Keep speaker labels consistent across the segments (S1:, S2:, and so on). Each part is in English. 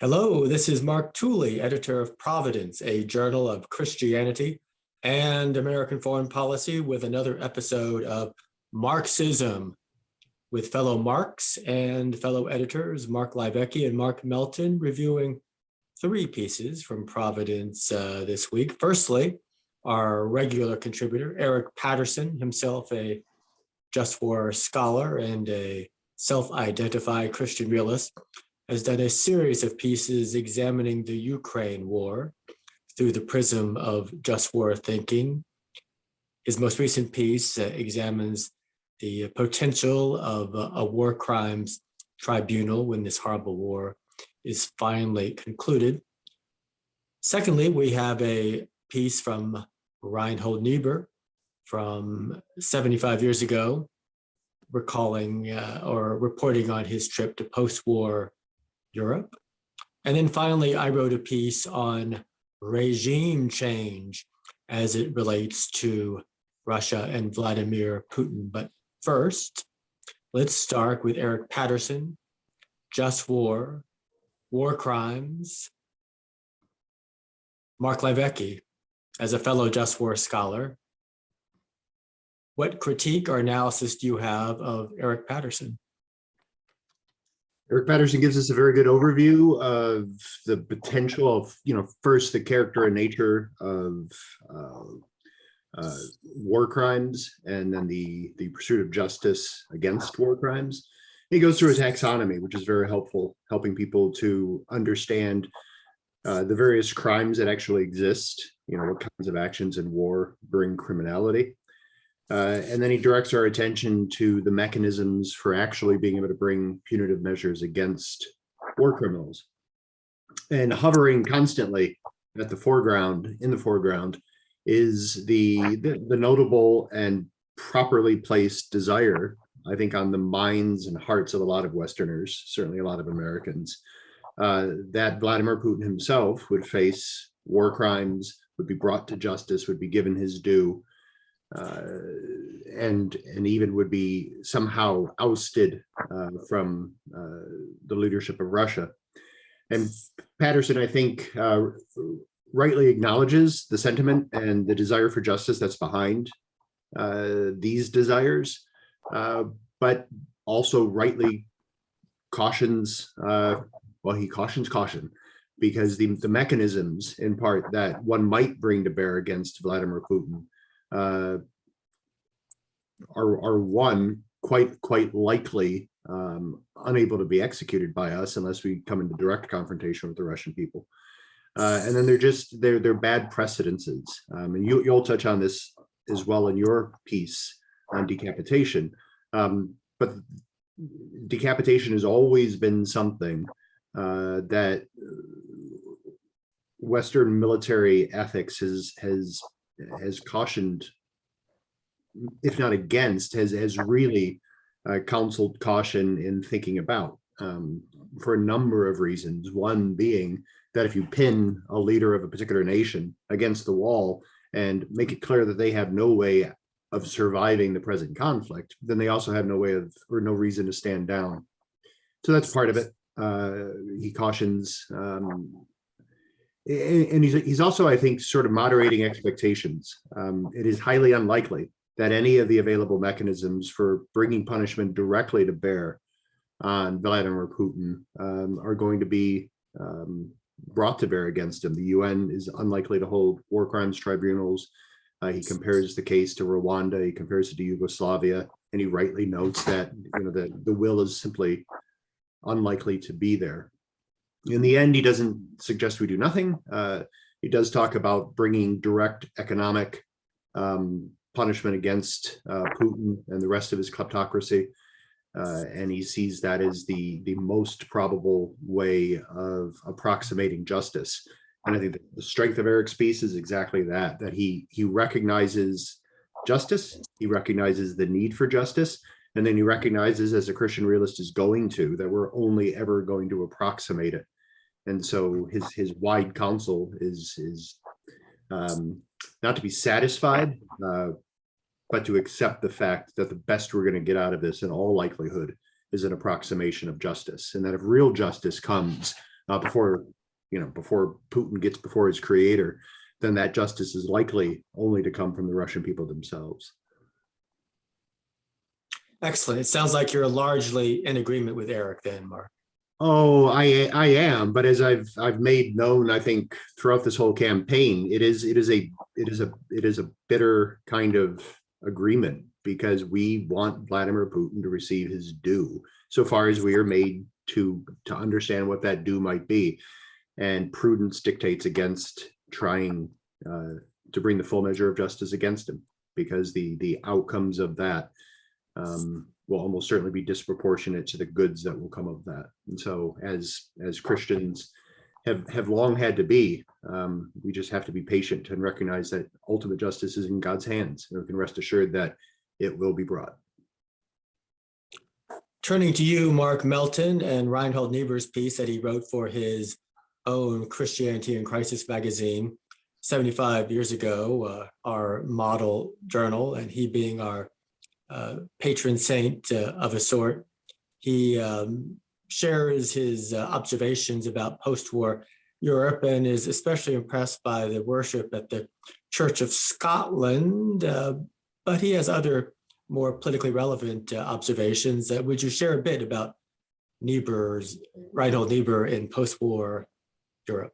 S1: Hello, this is Mark Tooley, editor of Providence, a journal of Christianity and American foreign policy, with another episode of Marksism with fellow Marks and fellow editors Mark Liebecki and Mark Melton, reviewing three pieces from Providence this week. Firstly, our regular contributor, Eric Patterson, himself a just war scholar and a self-identified Christian realist, has done a series of pieces examining the Ukraine war through the prism of just war thinking. His most recent piece examines the potential of a war crimes tribunal when this horrible war is finally concluded. Secondly, we have a piece from Reinhold Niebuhr from 75 years ago, recalling or reporting on his trip to post-war Europe. And then finally, I wrote a piece on regime change as it relates to Russia and Vladimir Putin. But first, let's start with Eric Patterson, Just War, War Crimes. Mark Liebecki, as a fellow Just War scholar, what critique or analysis do you have of Eric Patterson?
S2: Eric Patterson gives us a very good overview of the potential of, first the character and nature of war crimes, and then the pursuit of justice against war crimes. He goes through a taxonomy, which is very helpful, helping people to understand the various crimes that actually exist, what kinds of actions in war bring criminality. And then he directs our attention to the mechanisms for actually being able to bring punitive measures against war criminals. And hovering constantly at the foreground, is the notable and properly placed desire, I think, on the minds and hearts of a lot of Westerners, certainly a lot of Americans, that Vladimir Putin himself would face war crimes, would be brought to justice, would be given his due, and even would be somehow ousted from the leadership of Russia. And Patterson, I think, rightly acknowledges the sentiment and the desire for justice that's behind these desires, but also rightly cautions, he cautions caution, because the mechanisms, in part, that one might bring to bear against Vladimir Putin are one quite likely unable to be executed by us unless we come into direct confrontation with the Russian people, and then they're bad precedences, and you'll touch on this as well in your piece on decapitation, but decapitation has always been something that Western military ethics has cautioned, if not against, has really counseled caution in thinking about, for a number of reasons. One being that if you pin a leader of a particular nation against the wall and make it clear that they have no way of surviving the present conflict, then they also have no way of, or no reason to stand down. So that's part of it. He cautions, and he's also, I think, sort of moderating expectations. It is highly unlikely that any of the available mechanisms for bringing punishment directly to bear on Vladimir Putin are going to be brought to bear against him. The UN is unlikely to hold war crimes tribunals. He compares the case to Rwanda, he compares it to Yugoslavia, and he rightly notes that the will is simply unlikely to be there. In the end, he doesn't suggest we do nothing. He does talk about bringing direct economic punishment against Putin and the rest of his kleptocracy, and he sees that as the most probable way of approximating justice. And I think that the strength of Eric's piece is exactly that he recognizes justice, he recognizes the need for justice, and then he recognizes, as a Christian realist is going to, that we're only ever going to approximate it. And so his wide counsel is not to be satisfied, but to accept the fact that the best we're going to get out of this, in all likelihood, is an approximation of justice, and that if real justice comes before before Putin gets before his creator, then that justice is likely only to come from the Russian people themselves.
S1: Excellent. It sounds like you're largely in agreement with Eric then, Mark.
S2: Oh, I am, but as I've made known, I think throughout this whole campaign, it is a bitter kind of agreement, because we want Vladimir Putin to receive his due, so far as we are made to understand what that due might be, and prudence dictates against trying to bring the full measure of justice against him, because the outcomes of that will almost certainly be disproportionate to the goods that will come of that. And so, as Christians have long had to be, we just have to be patient and recognize that ultimate justice is in God's hands, and we can rest assured that it will be brought.
S1: Turning to you, Mark, Melton and Reinhold Niebuhr's piece that he wrote for his own Christianity in Crisis magazine 75 years ago, our model journal, and he being our patron saint of a sort. He shares his observations about post-war Europe and is especially impressed by the worship at the Church of Scotland, but he has other more politically relevant observations. Would you share a bit about Reinhold Niebuhr in post-war Europe?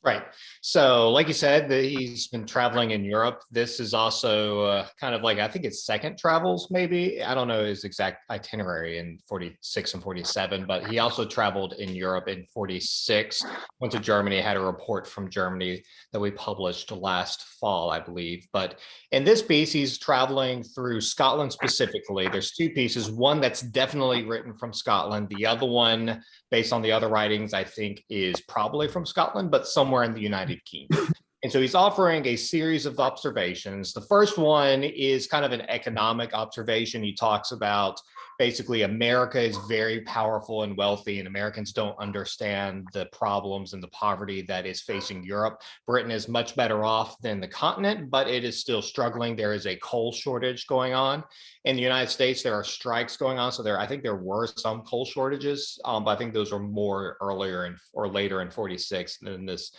S3: Right. So like you said, he's been traveling in Europe. This is also kind of like, I think it's second travels, maybe. I don't know his exact itinerary in 46 and 47, but he also traveled in Europe in 46, went to Germany, had a report from Germany that we published last fall, I believe. But in this piece, he's traveling through Scotland specifically. There's two pieces, one that's definitely written from Scotland. The other one, based on the other writings, I think is probably from Scotland, but somewhere in the United Kingdom. And so he's offering a series of observations. The first one is kind of an economic observation. He talks about basically America is very powerful and wealthy, and Americans don't understand the problems and the poverty that is facing Europe. Britain is much better off than the continent, but it is still struggling. There is a coal shortage going on. In the United States, there are strikes going on. So I think there were some coal shortages, but I think those were more earlier or later in 46 than this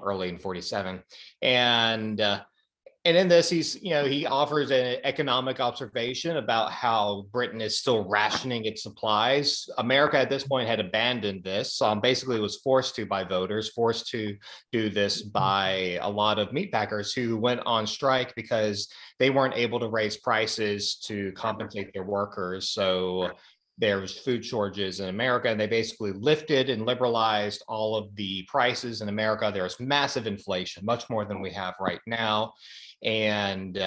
S3: early in 47. And in this, he offers an economic observation about how Britain is still rationing its supplies. America at this point had abandoned this. Basically, was forced to by voters, forced to do this by a lot of meat packers who went on strike because they weren't able to raise prices to compensate their workers. So there was food shortages in America, and they basically lifted and liberalized all of the prices in America. There was massive inflation, much more than we have right now. And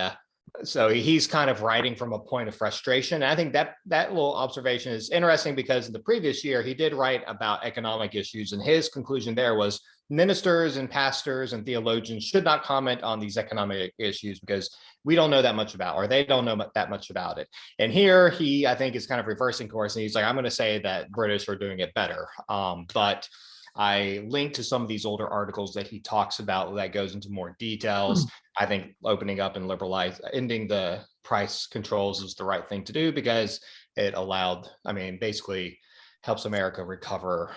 S3: so he's kind of writing from a point of frustration. And I think that little observation is interesting because in the previous year, he did write about economic issues. And his conclusion there was ministers and pastors and theologians should not comment on these economic issues because we don't know that much about, or they don't know that much about it. And here he, I think, is kind of reversing course. And he's like, I'm going to say that British are doing it better. But I linked to some of these older articles that he talks about that goes into more details. I think opening up and ending the price controls is the right thing to do because it allowed, basically helps America recover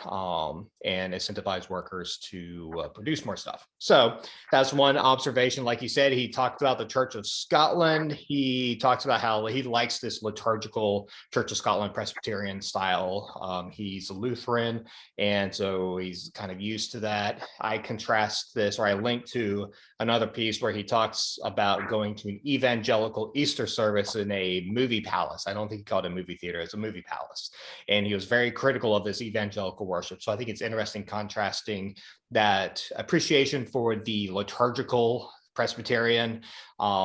S3: and incentivize workers to produce more stuff. So that's one observation. Like you said, he talked about the Church of Scotland. He talks about how he likes this liturgical Church of Scotland Presbyterian style. He's a Lutheran, and so he's kind of used to that. I contrast this, or I link to another piece where he talks about going to an evangelical Easter service in a movie palace. I don't think he called it a movie theater, it's a movie palace. And he was very critical of this evangelical worship. So I think it's interesting contrasting that appreciation for the liturgical Presbyterian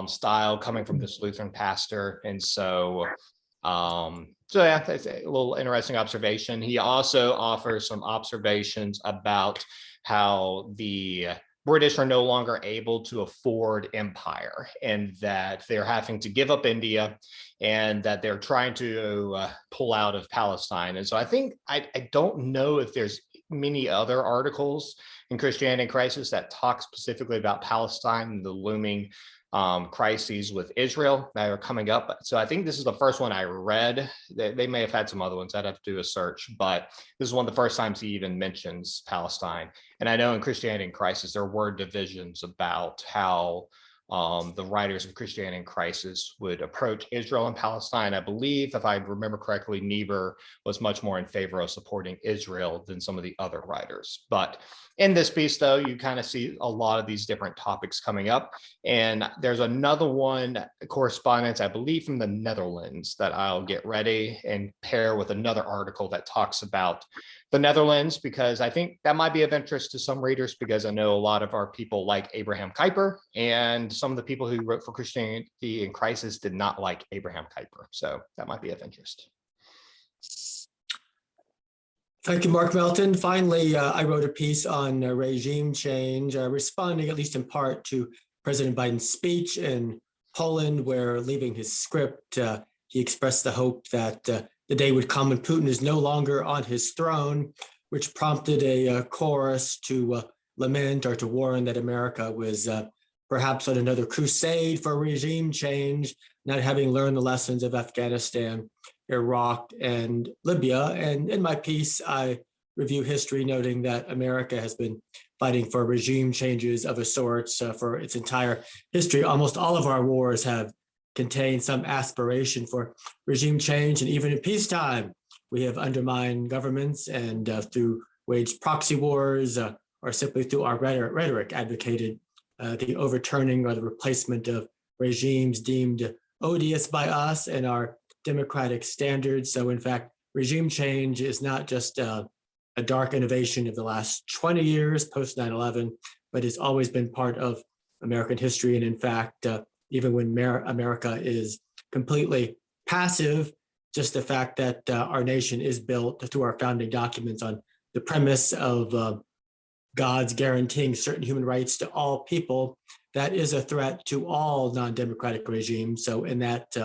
S3: style coming from this Lutheran pastor. And so yeah, that's a little interesting observation. He also offers some observations about how the British are no longer able to afford empire, and that they're having to give up India, and that they're trying to pull out of Palestine. And so I think, I don't know if there's many other articles in Christianity in Crisis that talk specifically about Palestine and the looming crises with Israel that are coming up. So I think this is the first one I read. They may have had some other ones. I'd have to do a search, but this is one of the first times he even mentions Palestine. And I know in Christianity in Crisis, there were divisions about how the writers of Christianity in Crisis would approach Israel and Palestine. I believe, if I remember correctly, Niebuhr was much more in favor of supporting Israel than some of the other writers. But in this piece, though, you kind of see a lot of these different topics coming up. And there's another one, correspondence, I believe, from the Netherlands that I'll get ready and pair with another article that talks about the Netherlands, because I think that might be of interest to some readers, because I know a lot of our people like Abraham Kuyper, and some of the people who wrote for Christianity in Crisis did not like Abraham Kuyper. So that might be of interest.
S1: Thank you, Mark Melton. Finally, I wrote a piece on regime change, responding at least in part to President Biden's speech in Poland, where, leaving his script, he expressed the hope that the day would come when Putin is no longer on his throne, which prompted a chorus to lament or to warn that America was perhaps on another crusade for regime change, not having learned the lessons of Afghanistan, Iraq, and Libya. And in my piece, I review history, noting that America has been fighting for regime changes of a sort for its entire history. Almost all of our wars have contained some aspiration for regime change. And even in peacetime, we have undermined governments and through waged proxy wars or simply through our rhetoric advocated the overturning or the replacement of regimes deemed odious by us and our democratic standards. So in fact, regime change is not just a dark innovation of the last 20 years post 9/11, but it's always been part of American history. And in fact, even when America is completely passive, just the fact that our nation is built through our founding documents on the premise of God's guaranteeing certain human rights to all people, that is a threat to all non-democratic regimes. So in that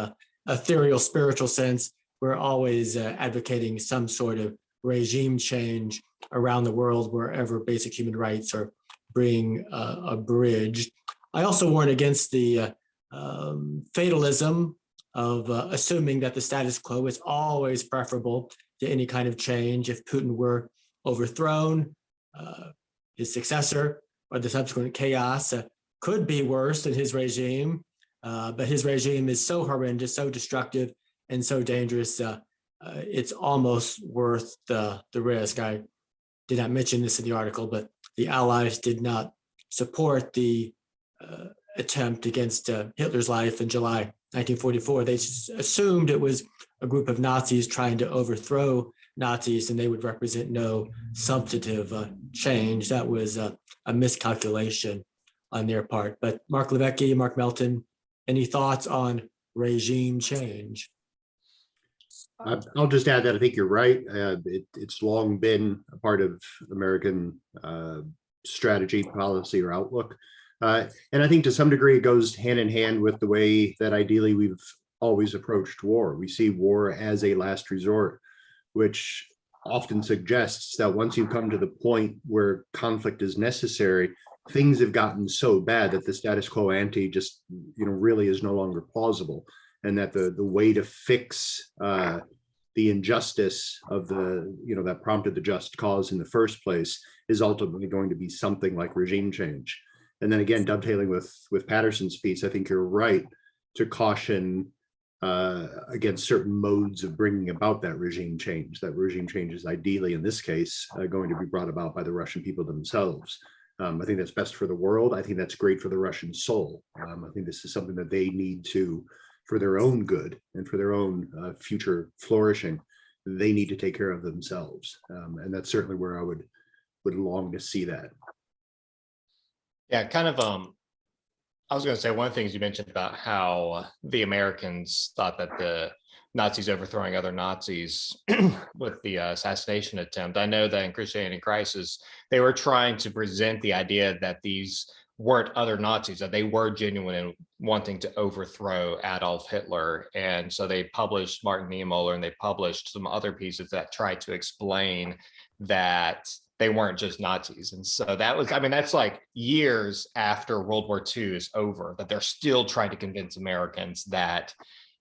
S1: ethereal spiritual sense, we're always advocating some sort of regime change around the world wherever basic human rights are being abridged. I also warn against the fatalism of assuming that the status quo is always preferable to any kind of change. If Putin were overthrown, his successor or the subsequent chaos could be worse than his regime. But his regime is so horrendous, so destructive, and so dangerous, it's almost worth the risk. I did not mention this in the article, but the Allies did not support the attempt against Hitler's life in July 1944. They assumed it was a group of Nazis trying to overthrow Nazis, and they would represent no substantive change. That was a miscalculation on their part. But Mark Levesque, Mark Melton, any thoughts on regime change?
S2: I'll just add that I think you're right. It's long been a part of American strategy, policy, or outlook. And I think to some degree it goes hand in hand with the way that ideally we've always approached war. We see war as a last resort, which often suggests that once you come to the point where conflict is necessary, things have gotten so bad that the status quo ante just, really is no longer plausible. And that the way to fix the injustice of that prompted the just cause in the first place is ultimately going to be something like regime change. And then again, dovetailing with Patterson's piece, I think you're right to caution against certain modes of bringing about that regime change. That regime change is ideally, in this case, going to be brought about by the Russian people themselves. I think that's best for the world. I think that's great for the Russian soul. I think this is something that they need to, for their own good and for their own future flourishing, they need to take care of themselves. And that's certainly where I would long to see that.
S3: Yeah, kind of, I was going to say one of the things you mentioned about how the Americans thought that the Nazis overthrowing other Nazis with the assassination attempt. I know that in Christianity in Crisis, they were trying to present the idea that these weren't other Nazis, that they were genuine in wanting to overthrow Adolf Hitler. And so they published Martin Niebuhr, and they published some other pieces that tried to explain that they weren't just Nazis. And so that was, I mean, that's like years after World War II is over, that they're still trying to convince Americans that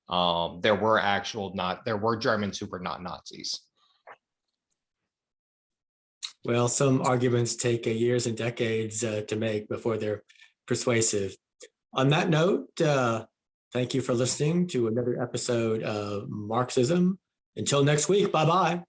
S3: there were Germans who were not Nazis.
S1: Well, some arguments take years and decades to make before they're persuasive. On that note, thank you for listening to another episode of Marksism. Until next week, bye-bye.